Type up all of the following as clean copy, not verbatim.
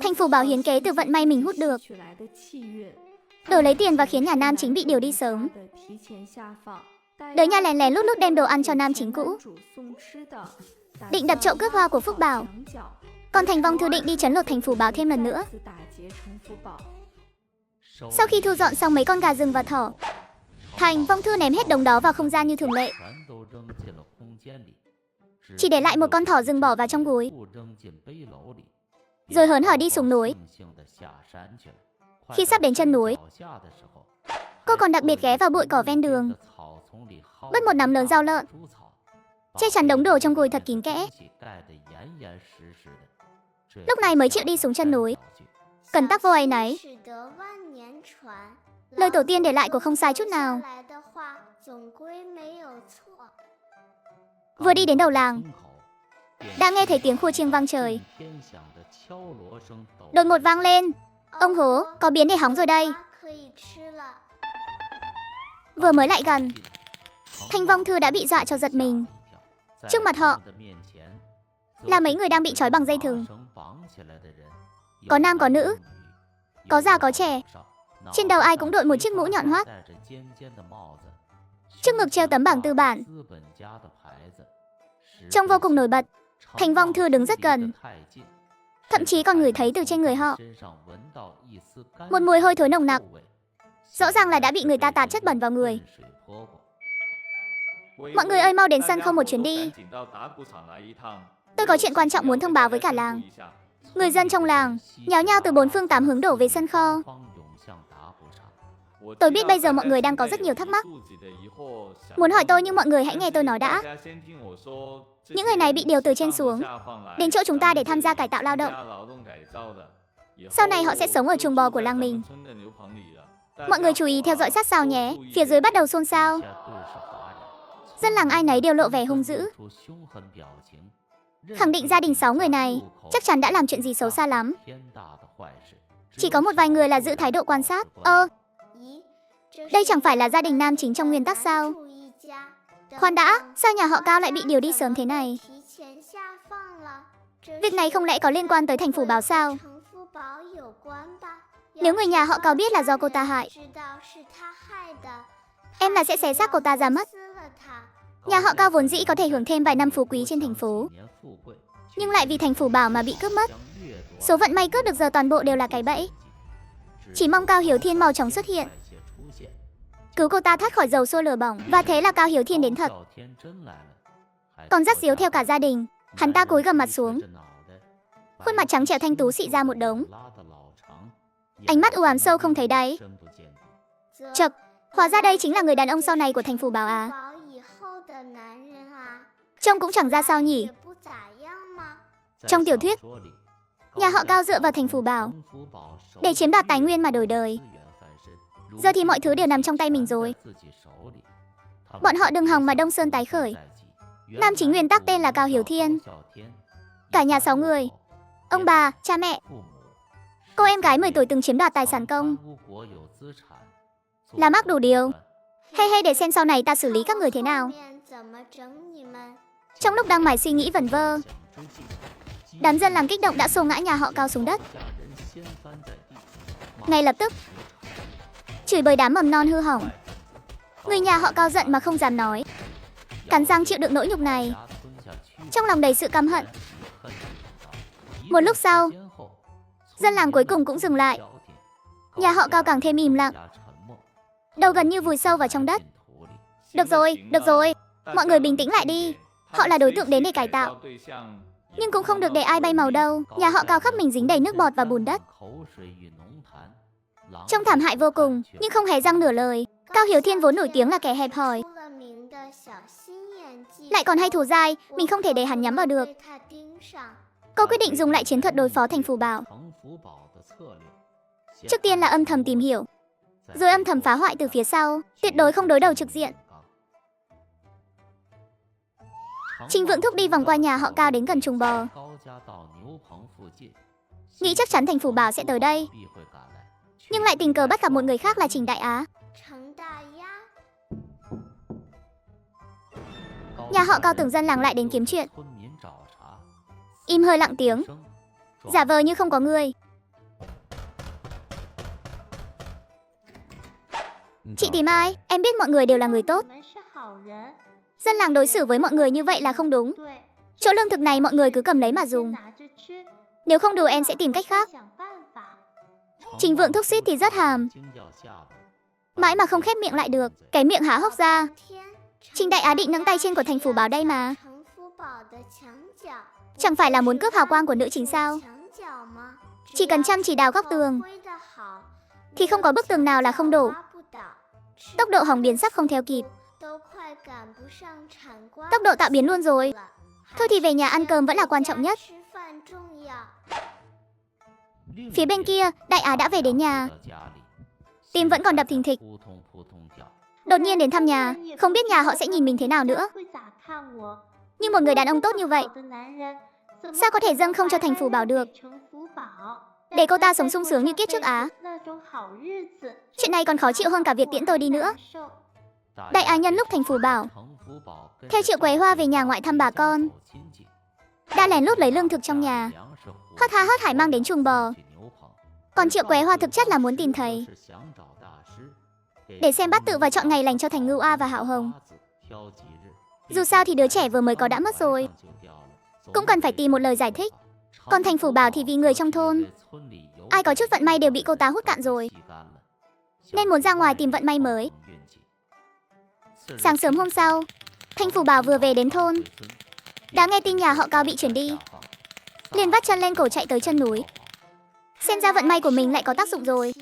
Thành Phủ Bảo hiến kế từ vận may mình hút được, đổi lấy tiền và khiến nhà nam chính bị điều đi sớm. Đới Nha lén lén lút lút đem đồ ăn cho nam chính cũ, định đập chậu cướp hoa của Phúc Bảo. Còn Thành Vong Thư định đi trấn lột Thành Phủ Bảo thêm lần nữa. Sau khi thu dọn xong mấy con gà rừng và thỏ, Thành Vong Thư ném hết đống đó vào không gian như thường lệ, chỉ để lại một con thỏ rừng bỏ vào trong gối, rồi hớn hở đi xuống núi. Khi sắp đến chân núi, cô còn đặc biệt ghé vào bụi cỏ ven đường, bứt một nắm lớn rau lợn, che chắn đống đồ trong gùi thật kín kẽ. Lúc này mới chịu đi xuống chân núi. Cần tắc vô áy náy. Lời tổ tiên để lại của không sai chút nào. Vừa đi đến đầu làng, đã nghe thấy tiếng khua chiêng vang trời. Đột ngột vang lên: "Ông hố, có biến để hóng rồi đây." Vừa mới lại gần, Thành Vong Thư đã bị dọa cho giật mình. Trước mặt họ là mấy người đang bị trói bằng dây thừng. Có nam có nữ, có già có trẻ. Trên đầu ai cũng đội một chiếc mũ nhọn hoắt. Trước ngực treo tấm bảng tư bản, trông vô cùng nổi bật. Thành Vong Thư đứng rất gần, thậm chí còn ngửi thấy từ trên người họ một mùi hôi thối nồng nặc. Rõ ràng là đã bị người ta tạt chất bẩn vào người. Mọi người ơi, mau đến sân khâu một chuyến đi. Tôi có chuyện quan trọng muốn thông báo với cả làng. Người dân trong làng nháo nhao từ bốn phương tám hướng đổ về sân kho. Tôi biết bây giờ mọi người đang có rất nhiều thắc mắc, muốn hỏi tôi, nhưng mọi người hãy nghe tôi nói đã. Những người này bị điều từ trên xuống đến chỗ chúng ta để tham gia cải tạo lao động. Sau này họ sẽ sống ở chuồng bò của làng mình. Mọi người chú ý theo dõi sát sao nhé. Phía dưới bắt đầu xôn xao. Dân làng ai nấy đều lộ vẻ hung dữ, khẳng định gia đình 6 người này chắc chắn đã làm chuyện gì xấu xa lắm. Chỉ có một vài người là giữ thái độ quan sát. Đây chẳng phải là gia đình nam chính trong nguyên tắc sao? Khoan đã, sao nhà họ Cao lại bị điều đi sớm thế này? Việc này không lẽ có liên quan tới Thành Phủ Bảo sao? Nếu người nhà họ Cao biết là do cô ta hại, em là sẽ xé xác cô ta ra mất. Nhà họ Cao vốn dĩ có thể hưởng thêm vài năm phú quý trên thành phố, nhưng lại vì Thành Phủ Bảo mà bị cướp mất. Số vận may cướp được giờ toàn bộ đều là cái bẫy. Chỉ mong Cao Hiếu Thiên mau chóng xuất hiện, cứu cô ta thoát khỏi dầu sôi lửa bỏng. Và thế là Cao Hiếu Thiên đến thật, còn dắt díu theo cả gia đình. Hắn ta cúi gằm mặt xuống, khuôn mặt trắng trẻo thanh tú xị ra một đống, ánh mắt u ám sâu không thấy đáy. Chậc, hóa ra đây chính là người đàn ông sau này của Thành Phủ Bảo à? Trông cũng chẳng ra sao nhỉ. Trong tiểu thuyết, nhà họ Cao dựa vào Thành Phủ Bảo để chiếm đoạt tài nguyên mà đổi đời. Giờ thì mọi thứ đều nằm trong tay mình rồi. Bọn họ đừng hòng mà Đông Sơn tái khởi. Nam chính nguyên tắc tên là Cao Hiếu Thiên. Cả nhà 6 người, ông bà, cha mẹ, cô em gái 10 tuổi từng chiếm đoạt tài sản công, là mắc đủ điều. Hay để xem sau này ta xử lý các người thế nào. Trong lúc đang mải suy nghĩ vẩn vơ, đám dân làng kích động đã xô ngã nhà họ Cao xuống đất. Ngay lập tức chửi bới đám mầm non hư hỏng. Người nhà họ Cao giận mà không dám nói, cắn răng chịu đựng nỗi nhục này, trong lòng đầy sự căm hận. Một lúc sau, dân làng cuối cùng cũng dừng lại. Nhà họ Cao càng thêm im lặng, đầu gần như vùi sâu vào trong đất. Được rồi, mọi người bình tĩnh lại đi. Họ là đối tượng đến để cải tạo, nhưng cũng không được để ai bay màu đâu. Nhà họ Cao khắp mình dính đầy nước bọt và bùn đất, trông thảm hại vô cùng, nhưng không hé răng nửa lời. Cao Hiếu Thiên vốn nổi tiếng là kẻ hẹp hòi, lại còn hay thù dai, mình không thể để hắn nhắm vào được. Cô quyết định dùng lại chiến thuật đối phó Thành Phủ Bảo. Trước tiên là âm thầm tìm hiểu, rồi âm thầm phá hoại từ phía sau, tuyệt đối không đối đầu trực diện. Trình Vượng Thúc đi vòng qua nhà họ Cao đến gần chuồng bò, nghĩ chắc chắn Thành Phủ Bảo sẽ tới đây, nhưng lại tình cờ bắt gặp một người khác là Trình Đại Á. Nhà họ Cao tưởng dân làng lại đến kiếm chuyện, im hơi lặng tiếng. giả vờ như không có người. Chị tìm ai? Em biết mọi người đều là người tốt. Dân làng đối xử với mọi người như vậy là không đúng. Chỗ lương thực này mọi người cứ cầm lấy mà dùng. Nếu không đủ em sẽ tìm cách khác. Trình Vượng thúc suýt thì rất hàm. Mãi mà không khép miệng lại được, cái miệng há hốc ra. Trình Đại Á định nâng tay trên của thành phủ bảo đây mà. Chẳng phải là muốn cướp hào quang của nữ chính sao? Chỉ cần chăm chỉ đào góc tường thì không có bức tường nào là không đổ. Tốc độ hỏng biến sắc không theo kịp. Tốc độ tạo biến luôn rồi. Thôi thì về nhà ăn cơm vẫn là quan trọng nhất. Phía bên kia, Đại Á đã về đến nhà. Tim vẫn còn đập thình thịch. Đột nhiên đến thăm nhà, không biết nhà họ sẽ nhìn mình thế nào nữa. Nhưng một người đàn ông tốt như vậy, sao có thể dâng không cho thành phủ bảo được? Để cô ta sống sung sướng như kiếp trước á. Chuyện này còn khó chịu hơn cả việc tiễn tôi đi nữa. Đại Á nhân lúc thành phủ bảo theo Triệu Quế Hoa về nhà ngoại thăm bà con, đã lén lút lấy lương thực trong nhà, hớt ha hớt hải mang đến chuồng bò. Còn Triệu Quế Hoa thực chất là muốn tìm thầy để xem bát tự và chọn ngày lành cho Thành Ngưu A và Hạo Hồng. Dù sao thì đứa trẻ vừa mới có đã mất rồi, cũng cần phải tìm một lời giải thích. Còn thành phủ bảo thì vì người trong thôn, ai có chút vận may đều bị cô ta hút cạn rồi, nên muốn ra ngoài tìm vận may mới. Sáng sớm hôm sau, thành phủ bảo vừa về đến thôn, đã nghe tin nhà họ Cao bị chuyển đi, liền vắt chân lên cổ chạy tới chân núi. Xem ra vận may của mình lại có tác dụng rồi.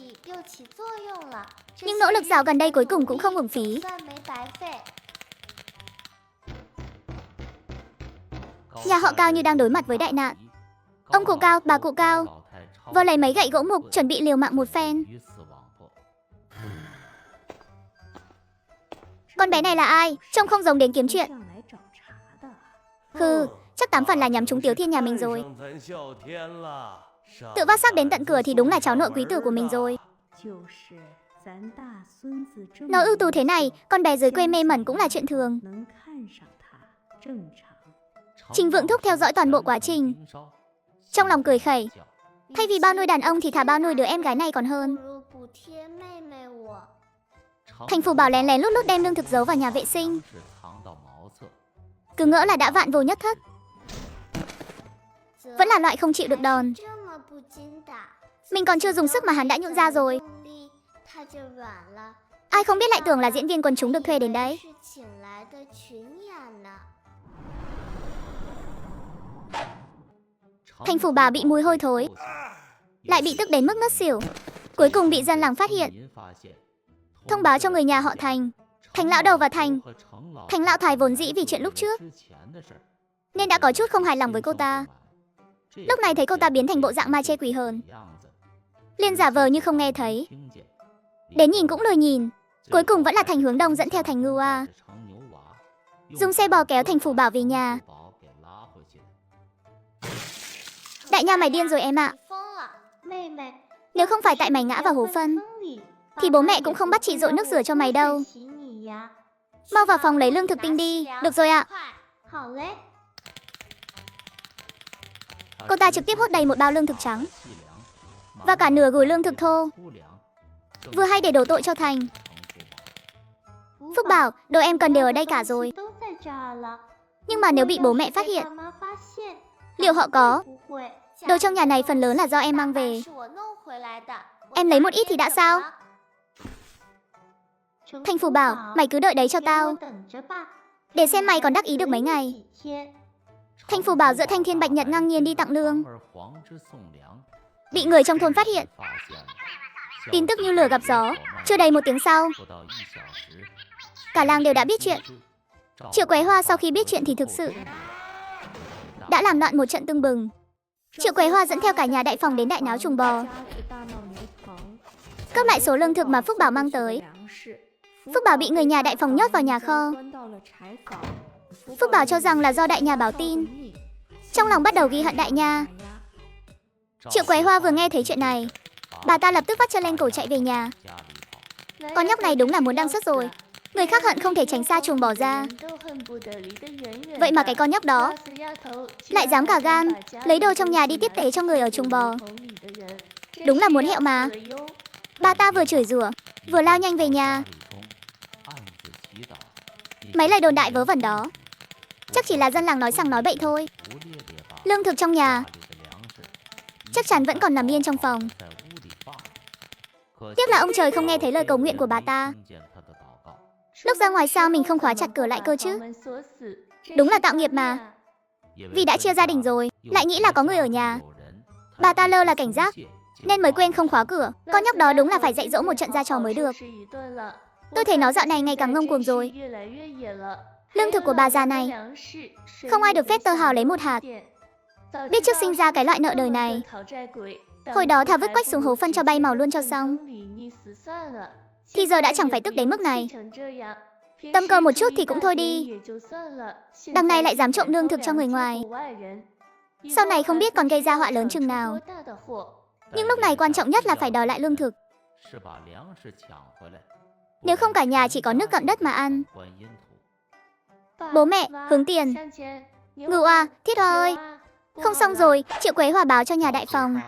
Nhưng nỗ lực dạo gần đây cuối cùng cũng không uổng phí. Nhà họ Cao như đang đối mặt với đại nạn. Ông cụ Cao, bà cụ Cao vơ lấy mấy gậy gỗ mục chuẩn bị liều mạng một phen. Con bé này là ai? Trông không giống đến kiếm chuyện. Hừ, chắc 8 phần là nhắm trúng Tiếu Thiên nhà mình rồi. Tự vác xác đến tận cửa thì đúng là cháu nội quý tử của mình rồi. Nó ưu tú thế này, con bé dưới quê mê mẩn cũng là chuyện thường. Trình Vượng thúc theo dõi toàn bộ quá trình, trong lòng cười khẩy. Thay vì bao nuôi đàn ông thì thà bao nuôi đứa em gái này còn hơn. Thành phủ bảo lén lén lút lút đem lương thực giấu vào nhà vệ sinh, cứ ngỡ là đã vạn vô nhất thất. Vẫn là loại không chịu được đòn. Mình còn chưa dùng sức mà hắn đã nhũn ra rồi. Ai không biết lại tưởng là diễn viên quần chúng được thuê đến đấy. Thành phủ bảo bị mùi hôi thối, lại bị tức đến mức ngất xỉu. Cuối cùng bị dân làng phát hiện, thông báo cho người nhà họ Thành. Thành lão đầu và Thành lão thái vốn dĩ vì chuyện lúc trước nên đã có chút không hài lòng với cô ta. Lúc này thấy cô ta biến thành bộ dạng ma chê quỷ hờn, liền giả vờ như không nghe thấy. Đến nhìn cũng lười nhìn. Cuối cùng vẫn là Thành Hướng Đông dẫn theo Thành Ngưu A, dùng xe bò kéo thành phủ bảo về nhà. Đại nha, mày điên rồi em ạ. Nếu không phải tại mày ngã vào hố phân thì bố mẹ cũng không bắt chị dội nước rửa cho mày đâu. Mau vào phòng lấy lương thực tinh đi. Được rồi ạ. Cô ta trực tiếp hốt đầy một bao lương thực trắng và cả nửa gùi lương thực thô, vừa hay để đổ tội cho Thành. Phúc bảo, đồ em cần đều ở đây cả rồi. Nhưng mà nếu bị bố mẹ phát hiện, liệu họ có? Đồ trong nhà này phần lớn là do em mang về. Em lấy một ít thì đã sao? Thành phủ bảo, mày cứ đợi đấy cho tao, để xem mày còn đắc ý được mấy ngày. Thành phủ bảo giữa thanh thiên bạch nhật ngang nhiên đi tặng lương, bị người trong thôn phát hiện. Tin tức như lửa gặp gió. Chưa đầy một tiếng sau, cả làng đều đã biết chuyện. Triệu Quế Hoa sau khi biết chuyện thì thực sự đã làm loạn một trận tưng bừng. Triệu Quế Hoa dẫn theo cả nhà đại phòng đến đại náo chuồng bò, cướp lại số lương thực mà Phúc Bảo mang tới. Phúc Bảo bị người nhà đại phòng nhốt vào nhà kho. Phúc Bảo cho rằng là do đại nhà báo tin, trong lòng bắt đầu ghi hận đại nha. Triệu Quế Hoa vừa nghe thấy chuyện này, bà ta lập tức vắt chân lên cổ chạy về nhà. Con nhóc này đúng là muốn đăng xuất rồi. Người khác hận không thể tránh xa chuồng bò ra. Vậy mà cái con nhóc đó lại dám cả gan lấy đồ trong nhà đi tiếp tế cho người ở chuồng bò. Đúng là muốn hẹo mà. Bà ta vừa chửi rủa, vừa lao nhanh về nhà. Mấy lời đồn đại vớ vẩn đó chắc chỉ là dân làng nói xằng nói bậy thôi. Lương thực trong nhà chắc chắn vẫn còn nằm yên trong phòng. Tiếc là ông trời không nghe thấy lời cầu nguyện của bà ta. Lúc ra ngoài sao mình không khóa chặt cửa lại cơ chứ? Đúng là tạo nghiệp mà. Vì đã chia gia đình rồi, lại nghĩ là có người ở nhà. Bà ta lơ là cảnh giác, nên mới quên không khóa cửa. Con nhóc đó đúng là phải dạy dỗ một trận ra trò mới được. Tôi thấy nó dạo này ngày càng ngông cuồng rồi. Lương thực của bà già này không ai được phép tơ hào lấy một hạt. Biết trước sinh ra cái loại nợ đời này, hồi đó thà vứt quách xuống hố phân cho bay màu luôn cho xong. Thì giờ đã chẳng phải tức đến mức này. Tâm cơ một chút thì cũng thôi đi. Đằng này lại dám trộm lương thực cho người ngoài. Sau này không biết còn gây ra họa lớn chừng nào. Nhưng lúc này quan trọng nhất là phải đòi lại lương thực. Nếu không cả nhà chỉ có nước cặm đất mà ăn. Bố mẹ, hướng tiền. Ngưu à, Thiết Hoa ơi. Không xong rồi, Triệu Quế Hòa báo cho nhà đại phòng.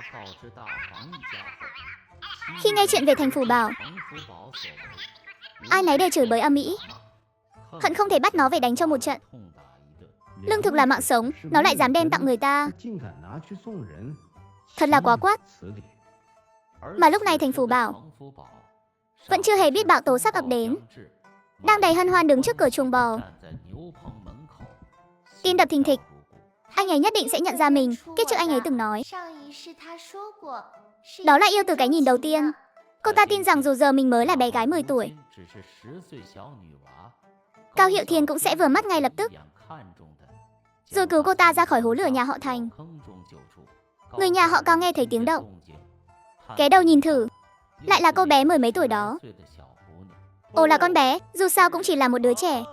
Khi nghe chuyện về thành Phủ Bảo, ai nấy đều chửi bới âm ĩ, hận không thể bắt nó về đánh cho một trận. Lương thực là mạng sống, nó lại dám đem tặng người ta. Thật là quá quát. Mà lúc này thành Phủ Bảo vẫn chưa hề biết bão tố sắp ập đến, đang đầy hân hoan đứng trước cửa chuồng bò. Tim đập thình thịch. Anh ấy nhất định sẽ nhận ra mình, kiếp trước anh ấy từng nói. Đó là yêu từ cái nhìn đầu tiên. Cô ta tin rằng dù giờ mình mới là bé gái 10 tuổi, Cao Hiệu Thiên cũng sẽ vừa mắt ngay lập tức, rồi cứu cô ta ra khỏi hố lửa nhà họ Thành. Người nhà họ Cao nghe thấy tiếng động, ghé đầu nhìn thử, lại là cô bé mười mấy tuổi đó. Ồ, là con bé, dù sao cũng chỉ là một đứa trẻ,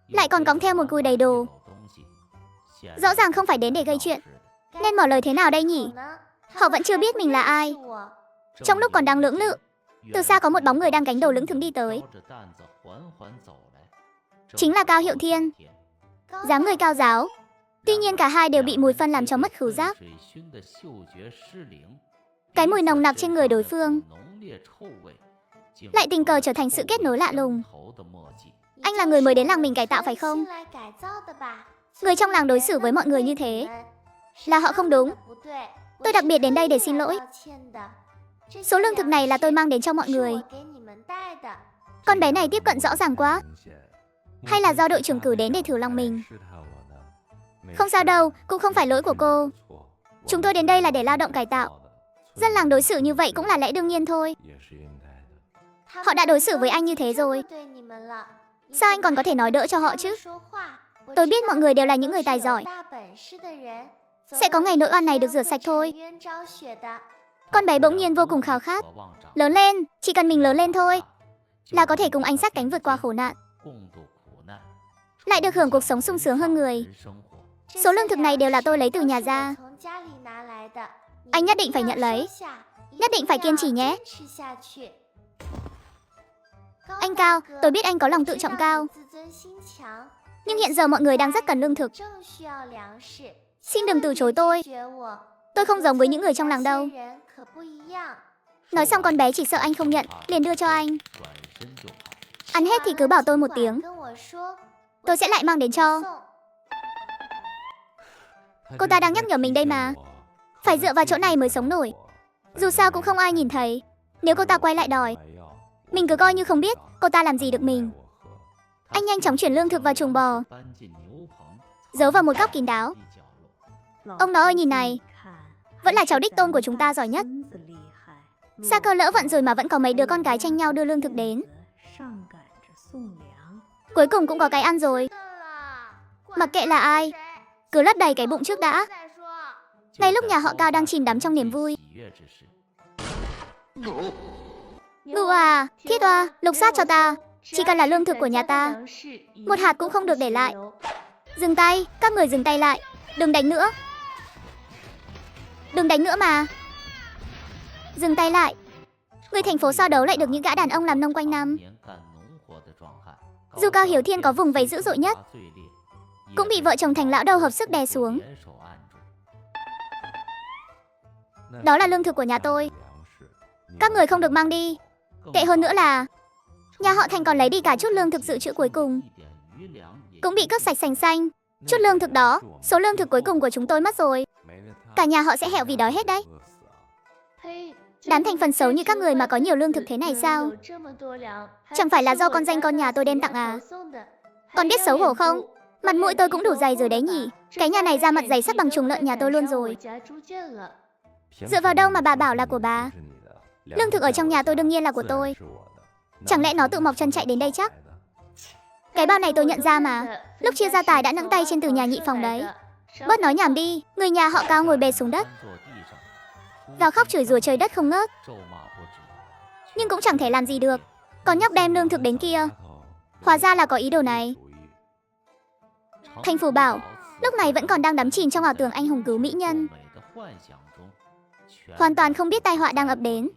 lại còn cõng theo một cùi đầy đồ. Rõ ràng không phải đến để gây chuyện, nên mở lời thế nào đây nhỉ? Họ vẫn chưa biết mình là ai. Trong lúc còn đang lưỡng lự, từ xa có một bóng người đang gánh đồ lững thững đi tới. Chính là Cao Hiệu Thiên. Dáng người cao ráo, tuy nhiên cả hai đều bị mùi phân làm cho mất khứu giác. Cái mùi nồng nặc trên người đối phương lại tình cờ trở thành sự kết nối lạ lùng. Anh là người mới đến làng mình cải tạo phải không? Người trong làng đối xử với mọi người như thế là họ không đúng. Tôi đặc biệt đến đây để xin lỗi. Số lương thực này là tôi mang đến cho mọi người. Con bé này tiếp cận rõ ràng quá. Hay là do đội trưởng cử đến để thử lòng mình? Không sao đâu, cũng không phải lỗi của cô. Chúng tôi đến đây là để lao động cải tạo. Dân làng đối xử như vậy cũng là lẽ đương nhiên thôi. Họ đã đối xử với anh như thế rồi, sao anh còn có thể nói đỡ cho họ chứ? Tôi biết mọi người đều là những người tài giỏi. Sẽ có ngày nỗi oan này được rửa sạch thôi. Con bé bỗng nhiên vô cùng khao khát. Lớn lên, chỉ cần mình lớn lên thôi là có thể cùng anh sát cánh vượt qua khổ nạn, lại được hưởng cuộc sống sung sướng hơn người. Số lương thực này đều là tôi lấy từ nhà ra. Anh nhất định phải nhận lấy, nhất định phải kiên trì nhé. Anh Cao, tôi biết anh có lòng tự trọng cao, nhưng hiện giờ mọi người đang rất cần lương thực. Xin đừng từ chối tôi. Tôi không giống với những người trong làng đâu. Nói xong con bé chỉ sợ anh không nhận, liền đưa cho anh. Ăn hết thì cứ bảo tôi một tiếng, tôi sẽ lại mang đến cho. Cô ta đang nhắc nhở mình đây mà. Phải dựa vào chỗ này mới sống nổi. Dù sao cũng không ai nhìn thấy. Nếu cô ta quay lại đòi, mình cứ coi như không biết cô ta làm gì được mình. Anh nhanh chóng chuyển lương thực vào chuồng bò, giấu vào một góc kín đáo. Ông nó ơi, nhìn này, vẫn là cháu đích tôn của chúng ta giỏi nhất. Sa cơ lỡ vận rồi mà vẫn có mấy đứa con gái tranh nhau đưa lương thực đến. Cuối cùng cũng có cái ăn rồi. Mặc kệ là ai, cứ lấp đầy cái bụng trước đã. Ngay lúc nhà họ Cao đang chìm đắm trong niềm vui. Ngưu à, Thiết Hoa, lục soát cho ta. Chỉ cần là lương thực của nhà ta, một hạt cũng không được để lại. Dừng tay, các người dừng tay lại. Đừng đánh nữa. Đừng đánh nữa mà. Dừng tay lại. Người thành phố so đấu lại được những gã đàn ông làm nông quanh năm. Dù Cao Hiếu Thiên có vùng vẫy dữ dội nhất, cũng bị vợ chồng Thành lão đầu hợp sức đè xuống. Đó là lương thực của nhà tôi. Các người không được mang đi. Tệ hơn nữa là nhà họ Thành còn lấy đi cả chút lương thực dự trữ cuối cùng, cũng bị cướp sạch sành xanh. Chút lương thực đó, số lương thực cuối cùng của chúng tôi mất rồi. Cả nhà họ sẽ hẹo vì đói hết đấy. Đám thành phần xấu như các người mà có nhiều lương thực thế này sao? Chẳng phải là do con danh con nhà tôi đem tặng à? Con biết xấu hổ không? Mặt mũi tôi cũng đủ dày rồi đấy nhỉ. Cái nhà này ra mặt dày sắp bằng chuồng lợn nhà tôi luôn rồi. Dựa vào đâu mà bà bảo là của bà? Lương thực ở trong nhà tôi đương nhiên là của tôi. Chẳng lẽ nó tự mọc chân chạy đến đây chắc? Cái bao này tôi nhận ra mà. Lúc chia gia tài đã nẫng tay trên từ nhà nhị phòng đấy. Bớt nói nhảm đi. Người nhà họ Cao ngồi bệt xuống đất, gào khóc chửi rủa trời đất không ngớt. Nhưng cũng chẳng thể làm gì được. Con nhóc đem lương thực đến kia, hóa ra là có ý đồ này. Thành Phủ Bảo lúc này vẫn còn đang đắm chìm trong ảo tưởng anh hùng cứu mỹ nhân, hoàn toàn không biết tai họa đang ập đến.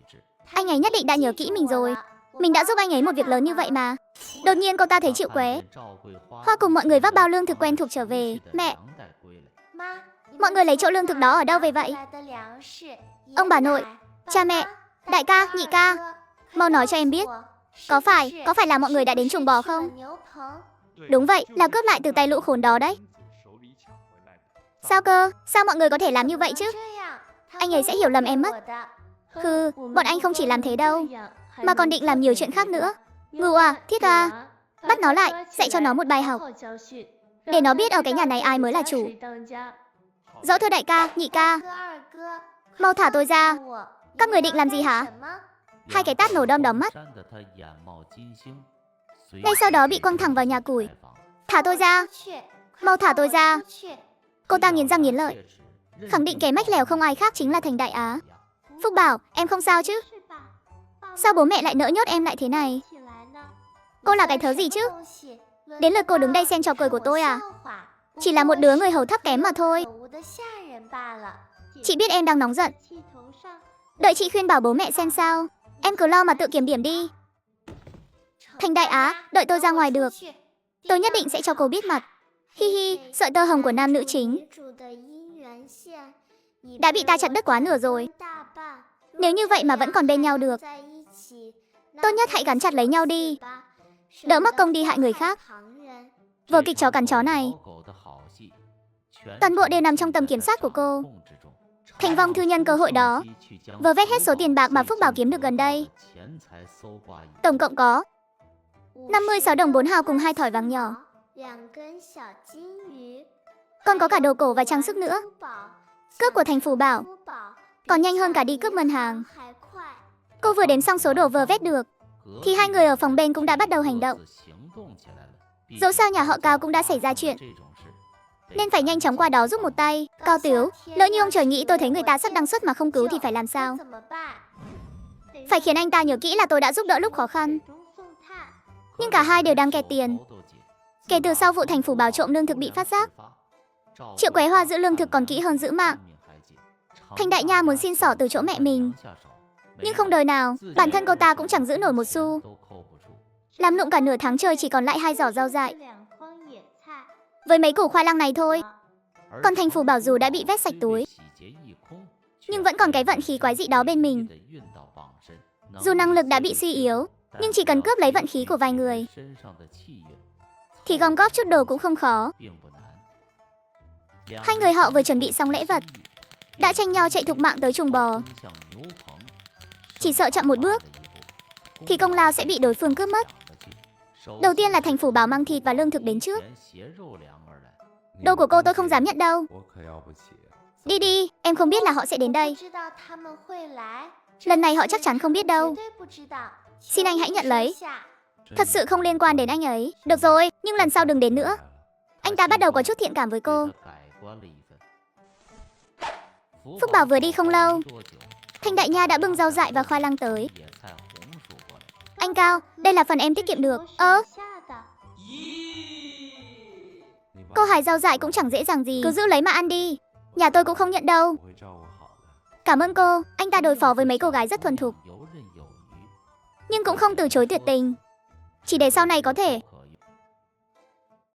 Anh ấy nhất định đã nhớ kỹ mình rồi. Mình đã giúp anh ấy một việc lớn như vậy mà. Đột nhiên cô ta thấy Triệu Quế, Hoa cùng mọi người vác bao lương thực quen thuộc trở về. Mẹ, mọi người lấy chỗ lương thực đó ở đâu về vậy? Ông bà nội, cha mẹ, đại ca, nhị ca, mau nói cho em biết. Có phải là mọi người đã đến chuồng bò không? Đúng vậy, là cướp lại từ tay lũ khốn đó đấy. Sao cơ? Sao mọi người có thể làm như vậy chứ? Anh ấy sẽ hiểu lầm em mất. Hừ, bọn anh không chỉ làm thế đâu, mà còn định làm nhiều chuyện khác nữa. Ngưu à, thiết à, bắt nó lại, dạy cho nó một bài học, để nó biết ở cái nhà này ai mới là chủ. Rõ thưa đại ca, nhị ca, mau thả tôi ra. Các người định làm gì hả? Hai cái tát nổ đom đóm mắt, ngay sau đó bị quăng thẳng vào nhà củi. Thả tôi ra, mau thả tôi ra. Cô ta nghiến răng nghiến lợi, khẳng định kẻ mách lèo không ai khác chính là Thành Đại Á. Phúc Bảo, em không sao chứ? Sao bố mẹ lại nỡ nhốt em lại thế này? Cô là cái thớ gì chứ? Đến lượt cô đứng đây xem trò cười của tôi à? Chỉ là một đứa người hầu thấp kém mà thôi. Chị biết em đang nóng giận. Đợi chị khuyên bảo bố mẹ xem sao. Em cứ lo mà tự kiểm điểm đi. Thành Đại Á, đợi tôi ra ngoài được. Tôi nhất định sẽ cho cô biết mặt. Hi hi, sợi tơ hồng của nam nữ chính đã bị ta chặt đứt quá nửa rồi. Nếu như vậy mà vẫn còn bên nhau được, tốt nhất hãy gắn chặt lấy nhau đi, đỡ mắc công đi hại người khác. Vở kịch chó cắn chó này, toàn bộ đều nằm trong tầm kiểm soát của cô. Thành Vong thư nhân cơ hội đó, vơ vét hết số tiền bạc mà Phúc Bảo kiếm được gần đây. Tổng cộng có 56 đồng 4 hào cùng 2 thỏi vàng nhỏ. Còn có cả đồ cổ và trang sức nữa. Cướp của Thành Phủ Bảo còn nhanh hơn cả đi cướp ngân hàng. Cô vừa đếm xong số đồ vơ vét được, thì hai người ở phòng bên cũng đã bắt đầu hành động. Dẫu sao nhà họ Cao cũng đã xảy ra chuyện, nên phải nhanh chóng qua đó giúp một tay. Cao Tiếu, lỡ như ông trời nghĩ tôi thấy người ta sắp đăng xuất mà không cứu thì phải làm sao? Phải khiến anh ta nhớ kỹ là tôi đã giúp đỡ lúc khó khăn. Nhưng cả hai đều đang kẹt tiền. Kể từ sau vụ Thành Phủ Bảo trộm lương thực bị phát giác, Triệu Quế Hoa giữ lương thực còn kỹ hơn giữ mạng. Thành Đại Nha muốn xin xỏ từ chỗ mẹ mình, nhưng không đời nào, bản thân cô ta cũng chẳng giữ nổi một xu. Làm lụng cả nửa tháng trời chỉ còn lại 2 giỏ rau dại với mấy củ khoai lang này thôi. Còn Thành Phủ Bảo dù đã bị vét sạch túi, nhưng vẫn còn cái vận khí quái dị đó bên mình. Dù năng lực đã bị suy yếu, nhưng chỉ cần cướp lấy vận khí của vài người thì gom góp chút đồ cũng không khó. Hai người họ vừa chuẩn bị xong lễ vật, đã tranh nhau chạy thục mạng tới chuồng bò. Chỉ sợ chậm một bước thì công lao sẽ bị đối phương cướp mất. Đầu tiên là Thành Phủ Bảo mang thịt và lương thực đến trước. Đồ của cô tôi không dám nhận đâu. Đi đi, em không biết là họ sẽ đến đây. Lần này họ chắc chắn không biết đâu. Xin anh hãy nhận lấy. Thật sự không liên quan đến anh ấy. Được rồi, nhưng lần sau đừng đến nữa. Anh ta bắt đầu có chút thiện cảm với cô. Phúc Bảo vừa đi không lâu, Thành Đại Nha đã bưng rau dại và khoai lang tới. Anh Cao, đây là phần em tiết kiệm được. Cô hái rau dại cũng chẳng dễ dàng gì, cứ giữ lấy mà ăn đi. Nhà tôi cũng không nhận đâu. Cảm ơn cô, anh ta đối phó với mấy cô gái rất thuần thục. nhưng cũng không từ chối tuyệt tình. Chỉ để sau này có thể